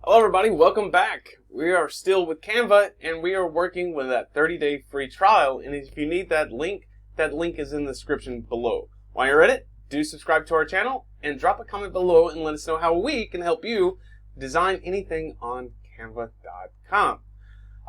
Hello everybody, welcome back. We are still with Canva and we are working with that 30-day free trial, and if you need that link is in the description below. While you're at it, do subscribe to our channel and drop a comment below and let us know how we can help you design anything on canva.com.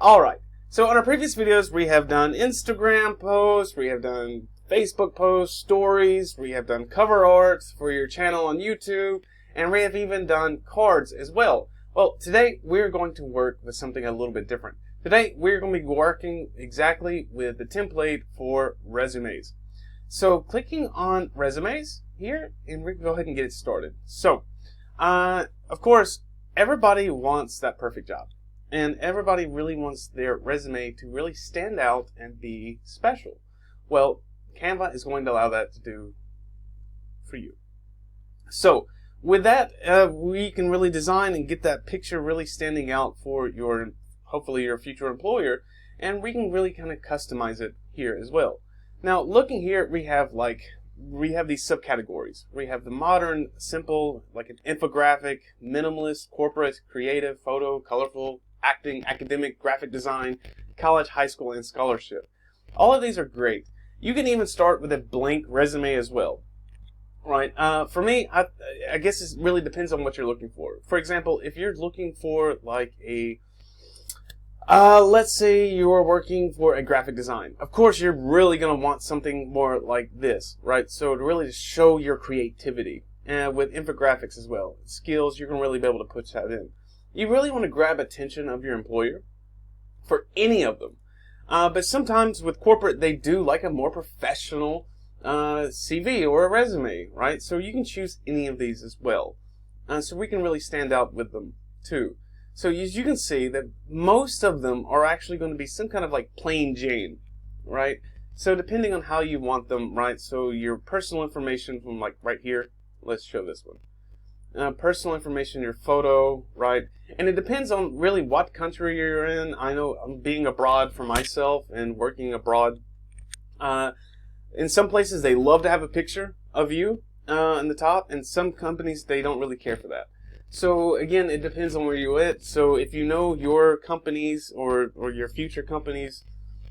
Alright, so on our previous videos we have done Instagram posts, we have done Facebook posts, stories, we have done cover art for your channel on YouTube, and we have even done cards as well. Well, today we're going to work with something a little bit different. Today we're going to be working exactly with the template for resumes. So clicking on resumes here, and we can go ahead and get it started. So, of course, everybody wants that perfect job. And everybody really wants their resume to really stand out and be special. Well, Canva is going to allow that to do for you. So, with that, we can really design and get that picture really standing out for your, hopefully your future employer, and we can really kind of customize it here as well. Now, looking here, we have these subcategories. We have the modern, simple, like an infographic, minimalist, corporate, creative, photo, colorful, acting, academic, graphic design, college, high school, and scholarship. All of these are great. You can even start with a blank resume as well. Right. For me, I guess it really depends on what you're looking for. For example, if you're looking for like a, let's say you're working for a graphic design. Of course, you're really going to want something more like this, right? So to really show your creativity, and with infographics as well, skills, you're going to really be able to put that in. You really want to grab attention of your employer for any of them. But sometimes with corporate, they do like a more professional CV or a resume, right? So you can choose any of these as well. So we can really stand out with them too. So as you can see that most of them are actually going to be some kind of like plain Jane, right? So depending on how you want them, right? So your personal information from like right here, let's show this one. Personal information, your photo, right? And it depends on really what country you're in. I know I'm being abroad for myself and working abroad. In some places, they love to have a picture of you in the top, and some companies, they don't really care for that. So again, it depends on where you're at. So if you know your companies or your future companies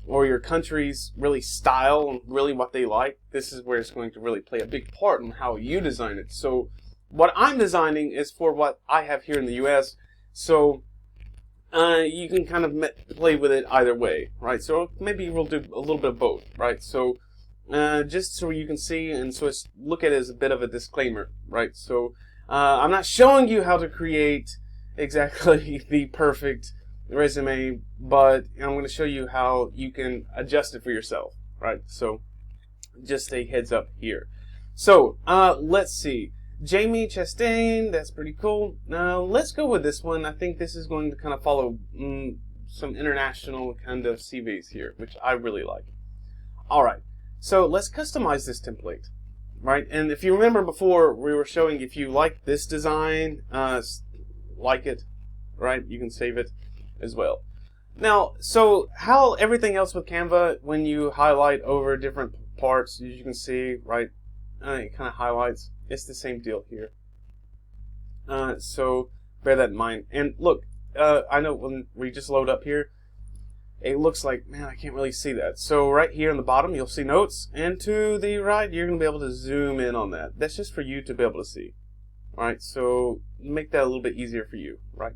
or your country's really style and really what they like, this is where it's going to really play a big part in how you design it. So what I'm designing is for what I have here in the US, so you can kind of play with it either way, right? So maybe we'll do a little bit of both, right? So just so you can see, and so it's look at it as a bit of a disclaimer, right? So I'm not showing you how to create exactly the perfect resume, but I'm going to show you how you can adjust it for yourself, right? So just a heads up here. So let's see, Jamie Chastain, that's pretty cool. Now let's go with this one. I think this is going to kind of follow some international kind of CVs here, which I really like. All right. So let's customize this template, right? And if you remember before, we were showing if you like this design, like it, right? You can save it as well. Now, so how everything else with Canva, when you highlight over different parts, as you can see, right? It kind of highlights. It's the same deal here. So bear that in mind. And look, I know when we just load up here, it looks like, man, I can't really see that. So right here in the bottom, you'll see notes. And to the right, you're going to be able to zoom in on that. That's just for you to be able to see. All right, so make that a little bit easier for you, right?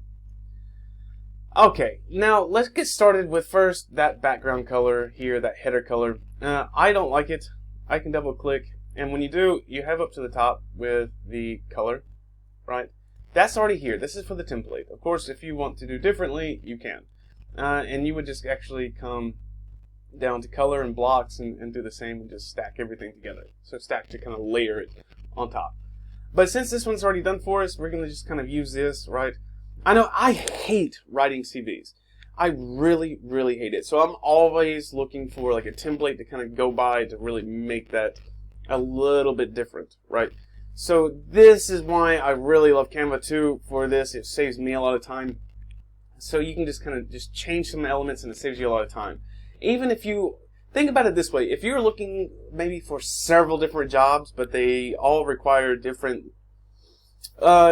Okay, now let's get started with first that background color here, that header color. I don't like it. I can double click. And when you do, you have up to the top with the color, right? That's already here. This is for the template. Of course, if you want to do differently, you can. And you would just actually come down to color and blocks and do the same and just stack everything together. So stack to kind of layer it on top. But since this one's already done for us, we're going to just kind of use this, right? I know I hate writing CVs. I really, really hate it. So I'm always looking for like a template to kind of go by to really make that a little bit different, right? So this is why I really love Canva too for this. It saves me a lot of time. So you can just kind of just change some elements and it saves you a lot of time. Even if you think about it this way, if you're looking maybe for several different jobs, but they all require different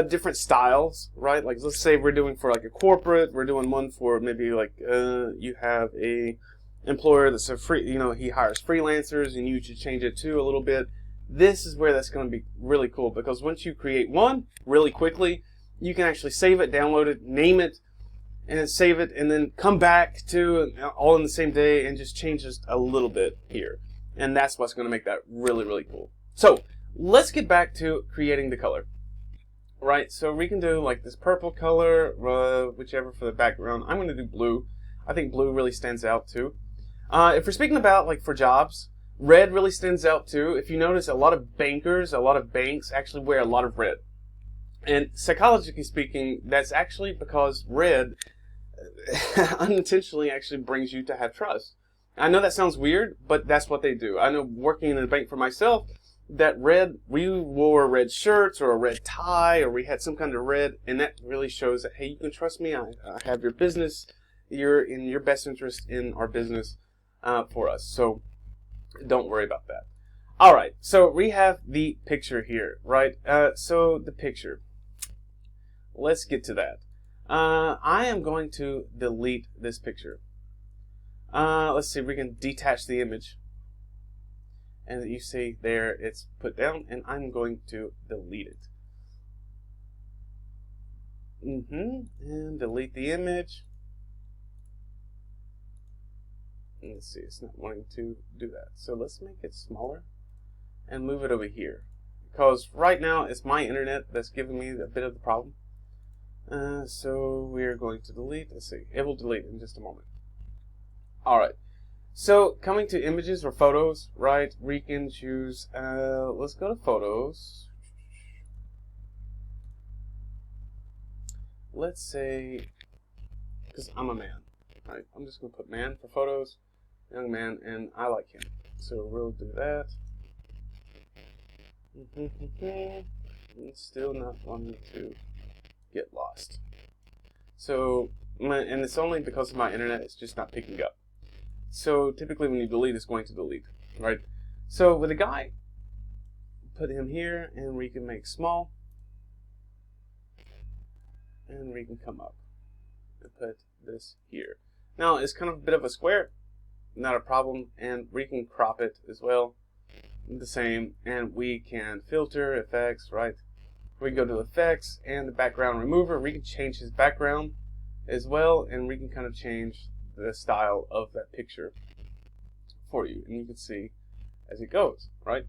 different styles, right? Like let's say we're doing for like a corporate, we're doing one for maybe like you have a employer that's a free, he hires freelancers and you should change it too a little bit. This is where that's going to be really cool, because once you create one really quickly, you can actually save it, download it, name it, and save it, and then come back to all in the same day and just change just a little bit here. And that's what's going to make that really, really cool. So let's get back to creating the color. Right, so we can do like this purple color, whichever for the background. I'm going to do blue. I think blue really stands out too. If we're speaking about like for jobs, red really stands out too. If you notice, a lot of bankers, a lot of banks actually wear a lot of red. And psychologically speaking, that's actually because red unintentionally actually brings you to have trust. I know that sounds weird, but that's what they do. I know working in a bank for myself, that red, we wore red shirts or a red tie, or we had some kind of red, and that really shows that, hey, you can trust me. I have your business. You're in your best interest in our business for us. So don't worry about that. All right, so we have the picture here, right? So the picture. Let's get to that. I am going to delete this picture. Let's see if we can detach the image. And you see there, it's put down, and I'm going to delete it. And delete the image. Let's see, it's not wanting to do that. So let's make it smaller and move it over here. Because right now, it's my internet that's giving me a bit of the problem. So we're going to delete. Let's see, it will delete in just a moment. All right. So coming to images or photos, right? We can choose. Let's go to photos. Let's say, because I'm a man, right? I'm just gonna put man for photos, young man, and I like him. So we'll do that. It's still not wanting to get lost. So, and it's only because of my internet. It's just not picking up. So typically when you delete, it's going to delete, right? So with a guy, put him here, and we can make small, and we can come up and put this here. Now it's kind of a bit of a square, not a problem, and we can crop it as well, the same, and we can filter, effects, right? We can go to effects and the background remover. We can change his background as well, and we can kind of change the style of that picture for you, and you can see as it goes, right?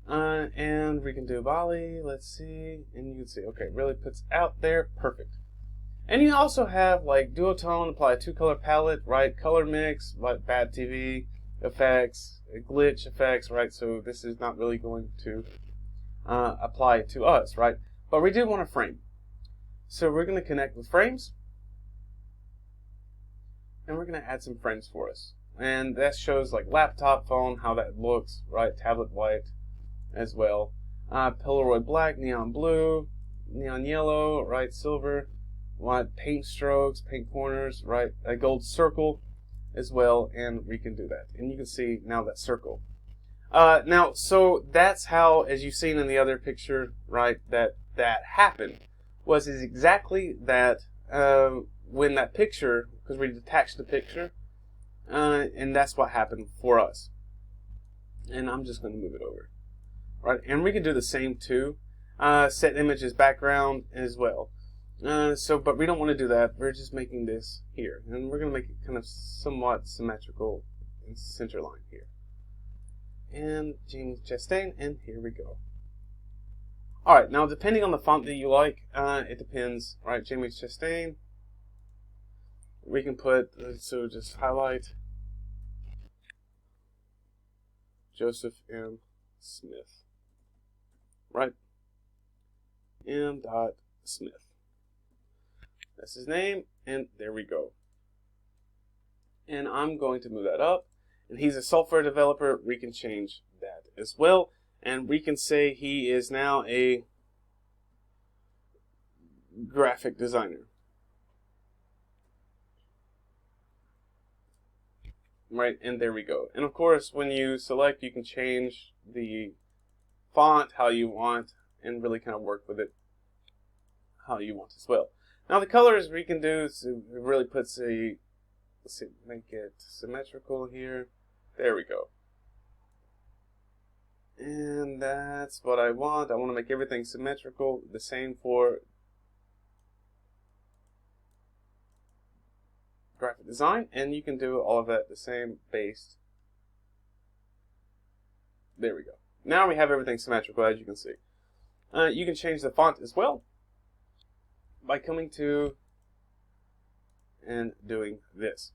And we can do Bali, let's see, and you can see, okay, really puts out there, perfect. And you also have like duotone, apply a 2-color palette, right? Color mix, like bad TV effects, glitch effects, right? So this is not really going to apply to us, right? But we do want a frame. So we're going to connect with frames, and we're going to add some frames for us. And that shows like laptop, phone, how that looks, right? Tablet white as well. Polaroid black, neon blue, neon yellow, right? Silver, white, paint strokes, paint corners, right? A gold circle as well, and we can do that. And you can see now that circle. Now, so that's how, as you've seen in the other picture, right, that happened, was exactly that when that picture, because we detached the picture, and that's what happened for us. And I'm just going to move it over, right? And we can do the same too. Set image as background as well. But we don't want to do that. We're just making this here, and we're going to make it kind of somewhat symmetrical in center line here. And James Chastain, and here we go. All right, now depending on the font that you like, it depends, right? James Chastain. We can put, so just highlight Joseph M. Smith, right? M. Smith. That's his name, and there we go. And I'm going to move that up, and he's a software developer. We can change that as well, and we can say he is now a graphic designer. Right, and there we go. And of course, when you select, you can change the font how you want and really kind of work with it how you want as well. Now the colors we can do, so it really puts a, let's see, make it symmetrical here. There we go. And that's what I want. I want to make everything symmetrical. The same for graphic design, and you can do all of that the same based. There we go. Now we have everything symmetrical, as you can see. You can change the font as well by coming to and doing this.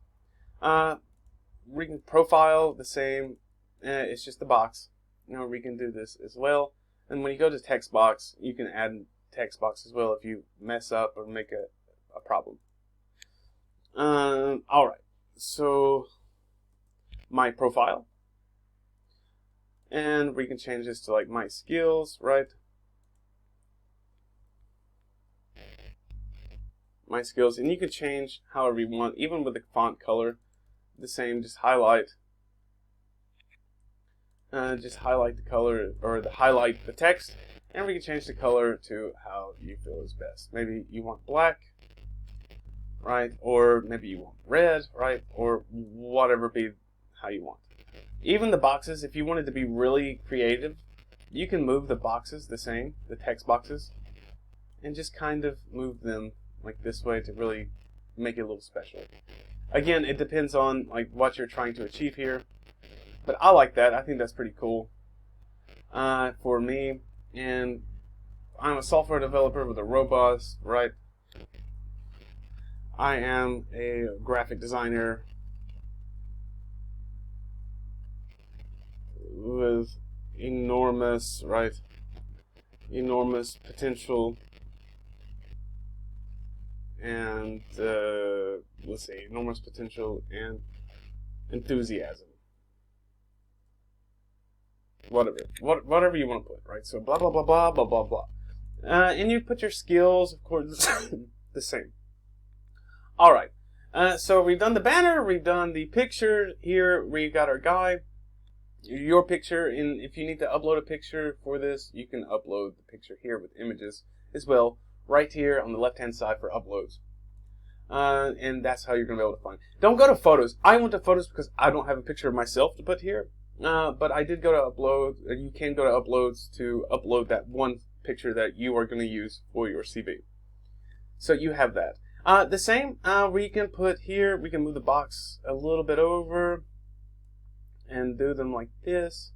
We can profile the same. It's just the box. You know, we can do this as well. And when you go to text box, you can add text box as well if you mess up or make a problem. Alright, so my profile, and we can change this to like my skills, right? My skills, and you can change however you want, even with the font color, the same, just highlight the color, or highlight the text, and we can change the color to how you feel is best. Maybe you want black, right? Or maybe you want red, right? Or whatever be how you want. Even the boxes, if you wanted to be really creative, you can move the boxes the same, the text boxes, and just kind of move them like this way to really make it a little special. Again, it depends on like what you're trying to achieve here, but I like that. I think that's pretty cool for me. And I'm a software developer with a robust, right? I am a graphic designer with enormous potential and let's see, enormous potential and enthusiasm. Whatever you want to put, right? So blah blah blah blah blah blah blah. And you put your skills, of course, the same. All right. So we've done the banner, we've done the picture. Here we've got our guy, your picture. And if you need to upload a picture for this, you can upload the picture here with images as well, right here on the left-hand side for uploads. And that's how you're going to be able to find it. Don't go to photos. I went to photos because I don't have a picture of myself to put here. But I did go to upload. You can go to uploads to upload that one picture that you are going to use for your CV. So you have that. The same, we can put here, we can move the box a little bit over and do them like this,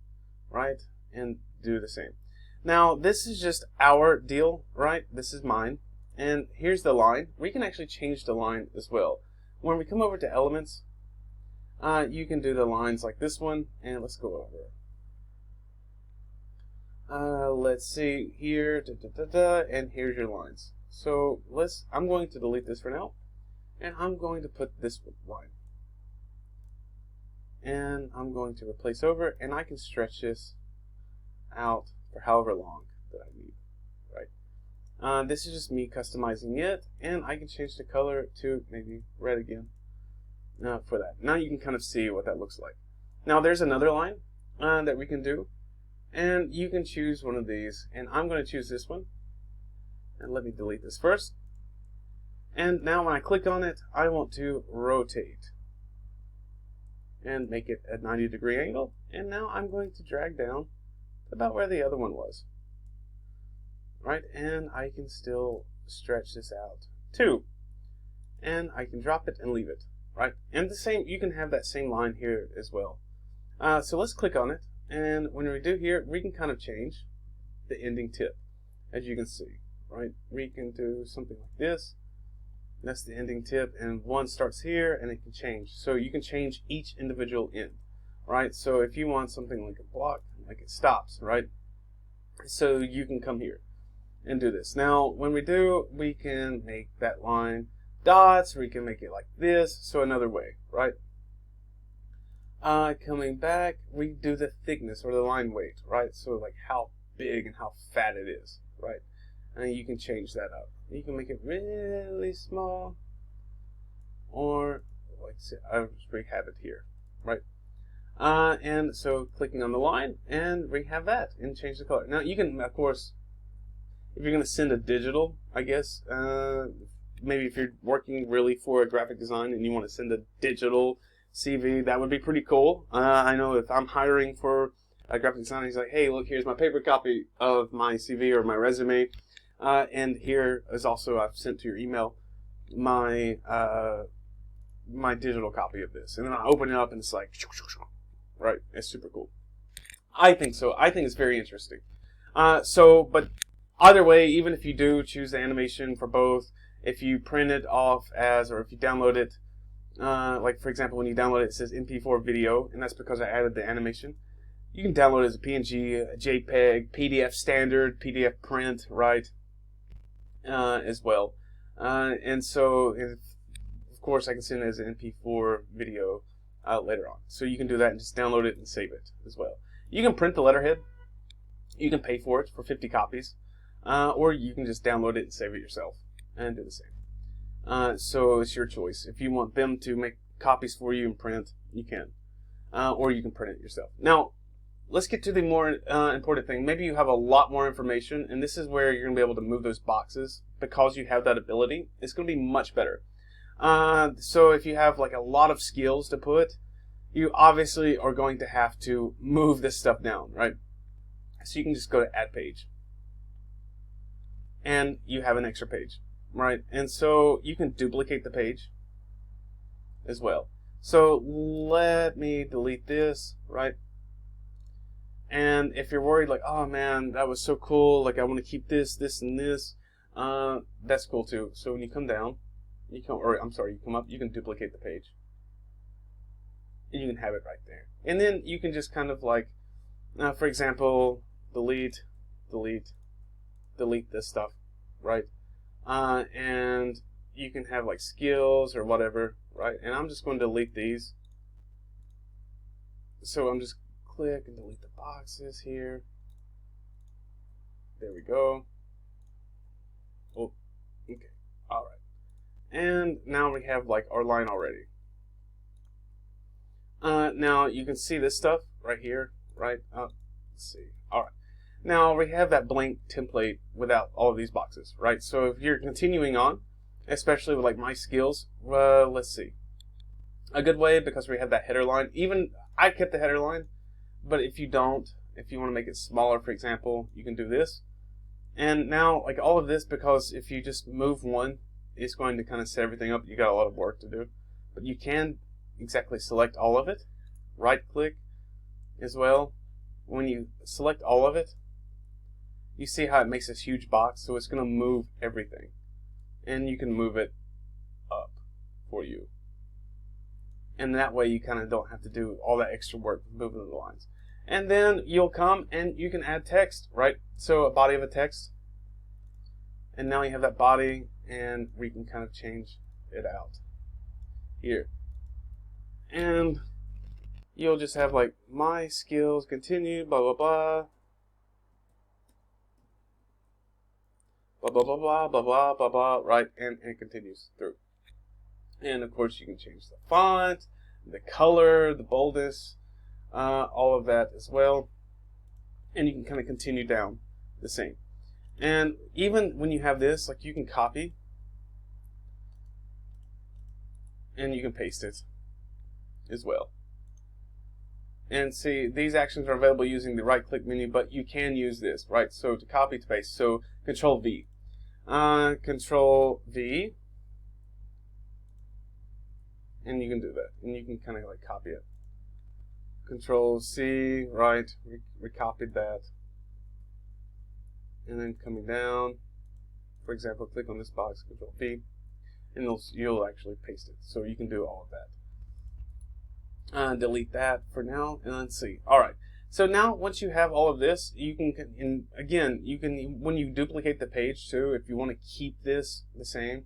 right? And do the same. Now, this is just our deal, right? This is mine. And here's the line. We can actually change the line as well. When we come over to elements, you can do the lines like this one, and let's go over. Let's see here, and here's your lines. So I'm going to delete this for now, and I'm going to put this line. And I'm going to replace over, and I can stretch this out for however long that I need, right? This is just me customizing it, and I can change the color to maybe red again for that. Now you can kind of see what that looks like. Now there's another line that we can do, and you can choose one of these, and I'm going to choose this one. And let me delete this first. And now when I click on it, I want to rotate and make it a 90-degree angle. And now I'm going to drag down about where the other one was. Right? And I can still stretch this out too. And I can drop it and leave it. Right? And the same, you can have that same line here as well. So let's click on it. And when we do here, we can kind of change the ending tip, as you can see. Right, we can do something like this. That's the ending tip, and one starts here, and it can change. So you can change each individual end, right? So if you want something like a block, like it stops, right? So you can come here and do this. Now, when we do, we can make that line dots. We can make it like this. So another way, right? Coming back, we do the thickness or the line weight, right? So like how big and how fat it is, right? And you can change that up. You can make it really small, or like I'll just have it here, right? And so clicking on the line, and we have that, and change the color. Now you can, of course, if you're going to send a digital, I guess, maybe if you're working really for a graphic design and you want to send a digital CV, that would be pretty cool. I know if I'm hiring for a graphic designer, he's like, hey, look, here's my paper copy of my CV or my resume. And here is also, I've sent to your email, my my digital copy of this. And then I open it up and it's like, right? It's super cool. I think so. I think it's very interesting. But either way, even if you do choose the animation for both, if you print it off as, or if you download it, like for example, when you download it, it says MP4 video, and that's because I added the animation. You can download it as a PNG, a JPEG, PDF standard, PDF print, right, as well. And so, of course, I can send it as an MP4 video later on. So you can do that and just download it and save it as well. You can print the letterhead. You can pay for it for 50 copies. Or you can just download it and save it yourself and do the same. So it's your choice. If you want them to make copies for you and print, you can. Or you can print it yourself. Now, let's get to the more important thing. Maybe you have a lot more information, and this is where you're going to be able to move those boxes. Because you have that ability, it's going to be much better. So if you have like a lot of skills to put, you obviously are going to have to move this stuff down, right? So you can just go to Add Page. And you have an extra page, right? And so you can duplicate the page as well. So let me delete this, right? And if you're worried like, oh man, that was so cool, like I want to keep this, this, and this, that's cool too. So when you come down, you come up, you can duplicate the page. And you can have it right there. And then you can just kind of like, for example, delete this stuff, right? And you can have like skills or whatever, right? And I'm just going to delete these. So I'm just click and delete the boxes here. There we go. Oh, okay, all right. And now we have like our line already. Now you can see this stuff right here, right? Let's see. All right. Now we have that blank template without all of these boxes, right? So if you're continuing on, especially with like my skills, let's see. A good way, because we have that header line, even I kept the header line, but if you don't, if you want to make it smaller, for example, you can do this. And now like all of this, because if you just move one, it's going to kind of set everything up. You got a lot of work to do, but you can exactly select all of it, right click as well. When you select all of it, you see how it makes this huge box, so it's going to move everything. And you can move it up for you. And that way you kind of don't have to do all that extra work moving the lines. And then you'll come and you can add text, right? So a body of a text. And now you have that body, and we can kind of change it out here. And you'll just have like, my skills continue, blah, blah, blah. Blah, blah, blah, blah, blah, blah, blah, blah, right? And it continues through. And of course you can change the font, the color, the boldness, all of that as well. And you can kind of continue down the same. And even when you have this, like you can copy and you can paste it as well. And see, these actions are available using the right click menu, but you can use this, right? So to copy, to paste, so Control V. Control V, and you can do that, and you can kind of like copy it. Control C, right? We copied that, and then coming down, for example, click on this box, Control V, and you'll actually paste it. So you can do all of that. Delete that for now, and let's see. All right. So now, once you have all of this, you can, and again, you can, when you duplicate the page too, if you want to keep this the same,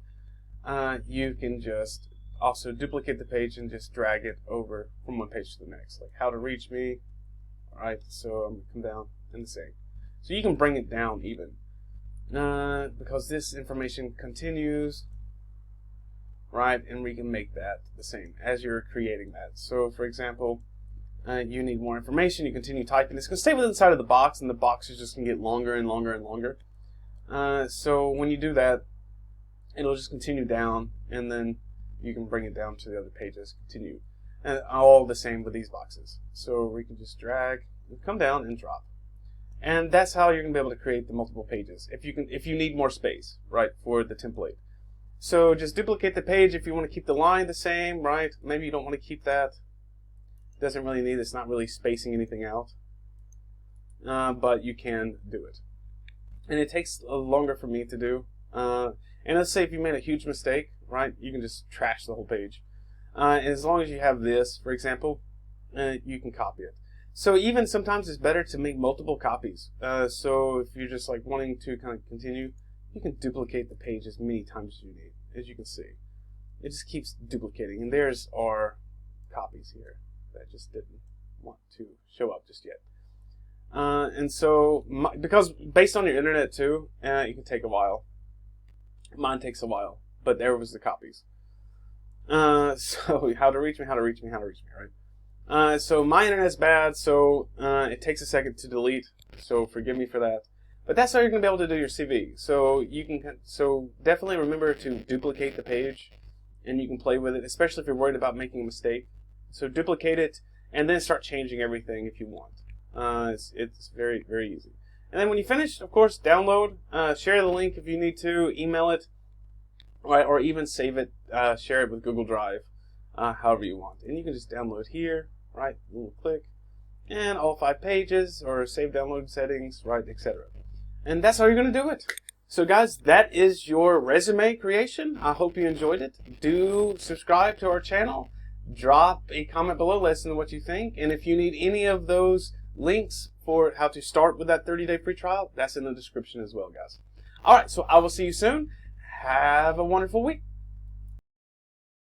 you can just also duplicate the page and just drag it over from one page to the next. Like how to reach me. All right, so I'm going to come down and the same. So you can bring it down even, because this information continues, right? And we can make that the same as you're creating that. So for example, you need more information, you continue typing. It's going to stay within the side of the box, and the box is just going to get longer and longer and longer. So when you do that, it'll just continue down, and then you can bring it down to the other pages, continue. And all the same with these boxes. So we can just drag, and come down, and drop. And that's how you're going to be able to create the multiple pages. If you need more space, right, for the template. So just duplicate the page if you want to keep the line the same, right? Maybe you don't want to keep that. Doesn't really need, it's not really spacing anything out. But you can do it. And it takes longer for me to do. And let's say if you made a huge mistake, right, you can just trash the whole page. And as long as you have this, for example, you can copy it. So even sometimes it's better to make multiple copies. So if you're just like wanting to kind of continue, you can duplicate the page as many times as you need. As you can see, it just keeps duplicating. And there's our copies here that just didn't want to show up just yet. And so, because based on your internet too, it can take a while. Mine takes a while, but there was the copies. So how to reach me, right? So my internet's bad, so it takes a second to delete, so forgive me for that. But that's how you're going to be able to do your CV. So so definitely remember to duplicate the page, and you can play with it, especially if you're worried about making a mistake. So duplicate it, and then start changing everything if you want. It's very, very easy. And then when you finish, of course, download, share the link if you need to, email it, right, or even save it, share it with Google Drive, however you want. And you can just download here, right, little click, and all 5 pages, or save download settings, right, etc. And that's how you're going to do it. So guys, that is your resume creation. I hope you enjoyed it. Do subscribe to our channel. Drop a comment below, let us know what you think. And if you need any of those links for how to start with that 30-day free trial, that's in the description as well, guys. All right, so I will see you soon. Have a wonderful week.